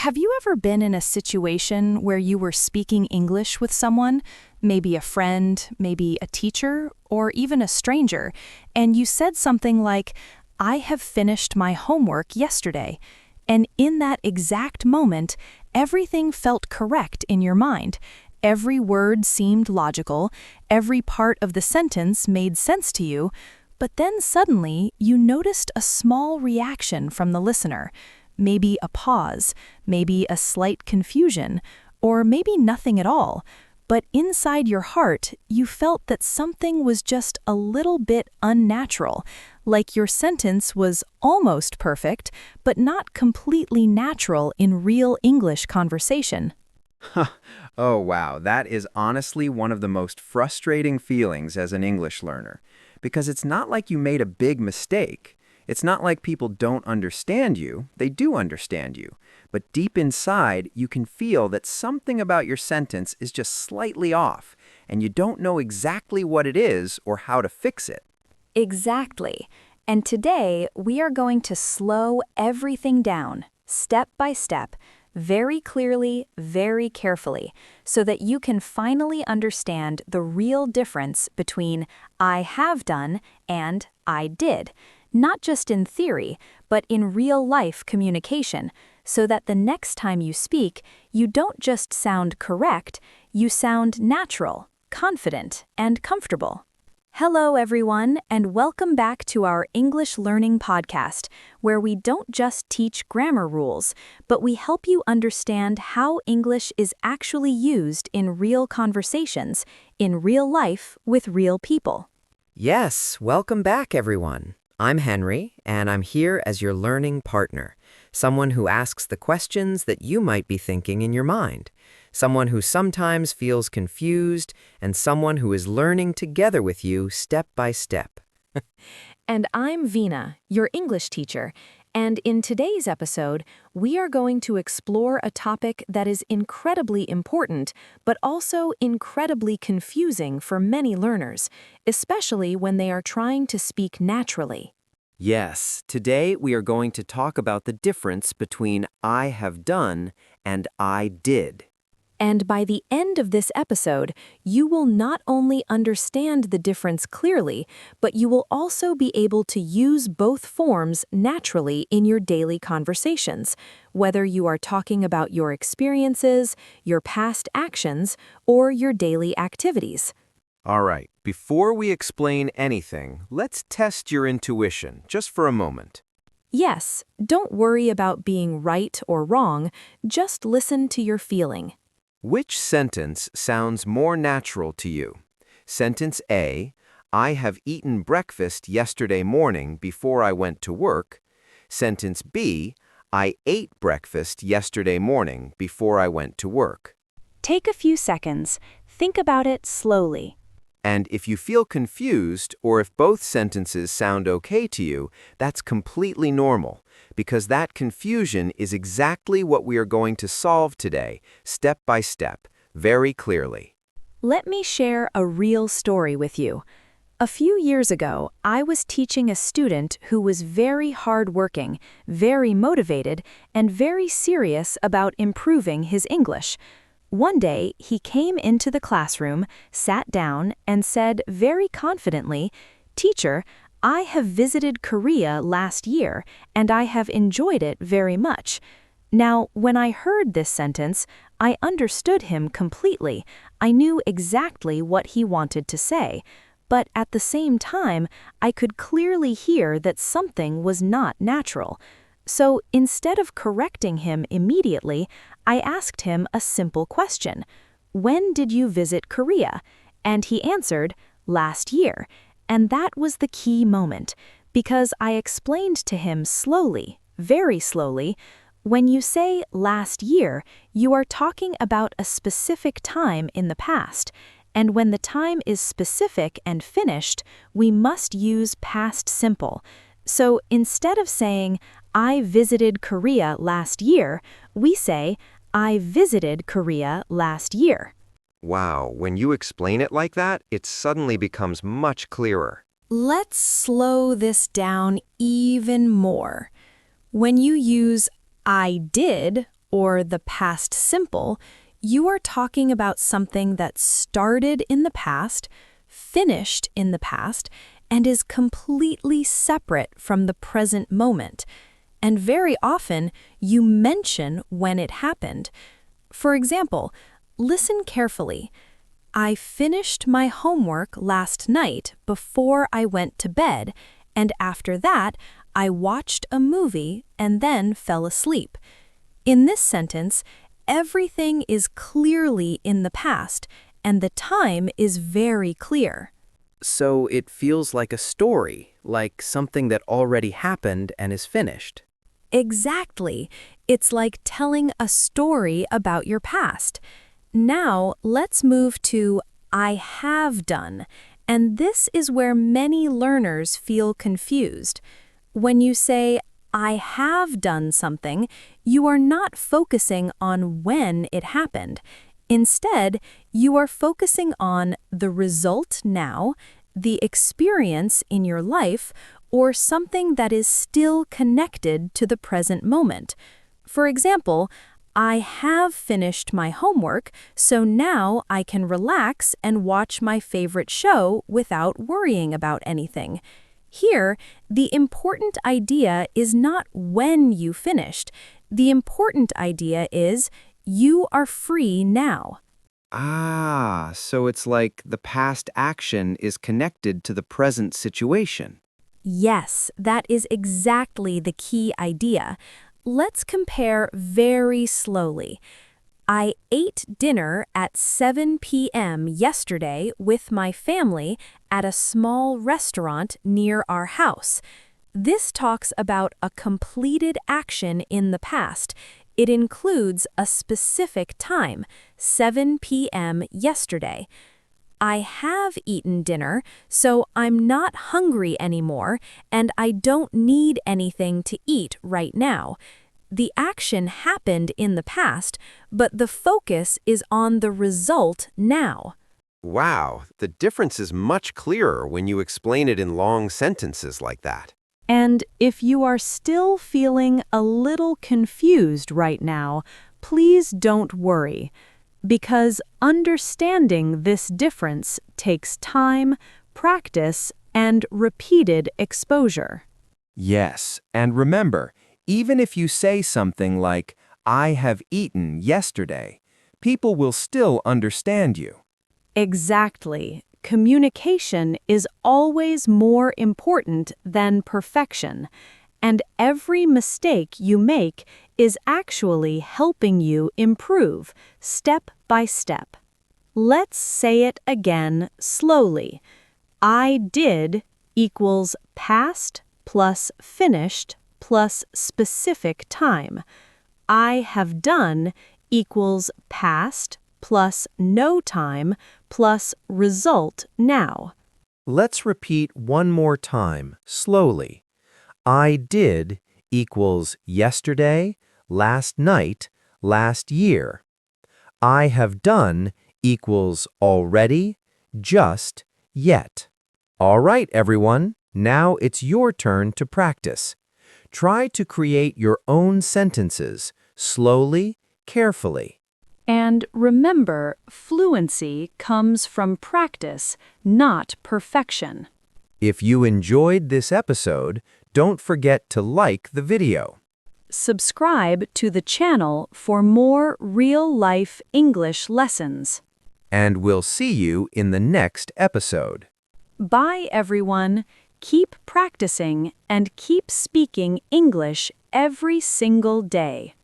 Have you ever been in a situation where you were speaking English with someone, maybe a friend, maybe a teacher, or even a stranger, and you said something like, "I have finished my homework yesterday," and in that exact moment, everything felt correct in your mind. Every word seemed logical, every part of the sentence made sense to you, but then suddenly you noticed a small reaction from the listener. Maybe a pause, maybe a slight confusion, or maybe nothing at all. But inside your heart, you felt that something was just a little bit unnatural, like your sentence was almost perfect, but not completely natural in real English conversation. Oh, wow. That is honestly one of the most frustrating feelings as an English learner. Because it's not like you made a big mistake. It's not like people don't understand you. They do understand you. But deep inside, you can feel that something about your sentence is just slightly off, and you don't know exactly what it is or how to fix it. Exactly. And today, we are going to slow everything down, step by step, very clearly, very carefully, so that you can finally understand the real difference between "I have done" and "I did." Not just in theory, but in real-life communication, so that the next time you speak, you don't just sound correct, you sound natural, confident, and comfortable. Hello, everyone, and welcome back to our English Learning Podcast, where we don't just teach grammar rules, but we help you understand how English is actually used in real conversations, in real life, with real people. Yes, welcome back, everyone. I'm Henry, and I'm here as your learning partner, someone who asks the questions that you might be thinking in your mind, someone who sometimes feels confused, and someone who is learning together with you step by step. And I'm Vina, your English teacher, and in today's episode, we are going to explore a topic that is incredibly important, but also incredibly confusing for many learners, especially when they are trying to speak naturally. Yes, today we are going to talk about the difference between "I have done" and "I did." And by the end of this episode, you will not only understand the difference clearly, but you will also be able to use both forms naturally in your daily conversations, whether you are talking about your experiences, your past actions, or your daily activities. All right, before we explain anything, let's test your intuition just for a moment. Yes, don't worry about being right or wrong, just listen to your feeling. Which sentence sounds more natural to you? Sentence A, "I have eaten breakfast yesterday morning before I went to work." Sentence B, "I ate breakfast yesterday morning before I went to work." Take a few seconds. Think about it slowly. And if you feel confused, or if both sentences sound okay to you, that's completely normal, because that confusion is exactly what we are going to solve today, step by step, very clearly. Let me share a real story with you. A few years ago, I was teaching a student who was very hardworking, very motivated, and very serious about improving his English. One day, he came into the classroom, sat down, and said very confidently, "Teacher, I have visited Korea last year, and I have enjoyed it very much." Now, when I heard this sentence, I understood him completely. I knew exactly what he wanted to say. But at the same time, I could clearly hear that something was not natural. So instead of correcting him immediately, I asked him a simple question. "When did you visit Korea?" And he answered, "Last year." And that was the key moment, because I explained to him slowly, very slowly, when you say "last year," you are talking about a specific time in the past. And when the time is specific and finished, we must use past simple. So instead of saying, "I visited Korea last year," we say, "I visited Korea last year." Wow, when you explain it like that, it suddenly becomes much clearer. Let's slow this down even more. When you use "I did" or the past simple, you are talking about something that started in the past, finished in the past, and is completely separate from the present moment. And very often, you mention when it happened. For example, listen carefully. I finished my homework last night before I went to bed, and after that, I watched a movie and then fell asleep. In this sentence, everything is clearly in the past, and the time is very clear. So it feels like a story, like something that already happened and is finished. Exactly. It's like telling a story about your past. Now, let's move to I have done, and this is where many learners feel confused. When you say, I have done something, you are not focusing on when it happened. Instead, you are focusing on the result now, the experience in your life, or something that is still connected to the present moment. For example, I have finished my homework, so now I can relax and watch my favorite show without worrying about anything. Here, the important idea is not when you finished. The important idea is you are free now. Ah, so it's like the past action is connected to the present situation. Yes, that is exactly the key idea. Let's compare very slowly. I ate dinner at 7 p.m. yesterday with my family at a small restaurant near our house. This talks about a completed action in the past. It includes a specific time, 7 p.m. yesterday. I have eaten dinner, so I'm not hungry anymore, and I don't need anything to eat right now. The action happened in the past, but the focus is on the result now. Wow, the difference is much clearer when you explain it in long sentences like that. And if you are still feeling a little confused right now, please don't worry, because understanding this difference takes time, practice, and repeated exposure. Yes, and remember, even if you say something like, I have eaten yesterday, people will still understand you. Exactly. Communication is always more important than perfection, and every mistake you make is actually helping you improve, step by step. Let's say it again slowly. I did equals past plus finished plus specific time. I have done equals past plus no time plus result now. Let's repeat one more time, slowly. I did equals yesterday, last night, last year. I have done equals already, just, yet. All right, everyone, now it's your turn to practice. Try to create your own sentences, slowly, carefully. And remember, fluency comes from practice, not perfection. If you enjoyed this episode, don't forget to like the video. Subscribe to the channel for more real-life English lessons. And we'll see you in the next episode. Bye, everyone. Keep practicing and keep speaking English every single day.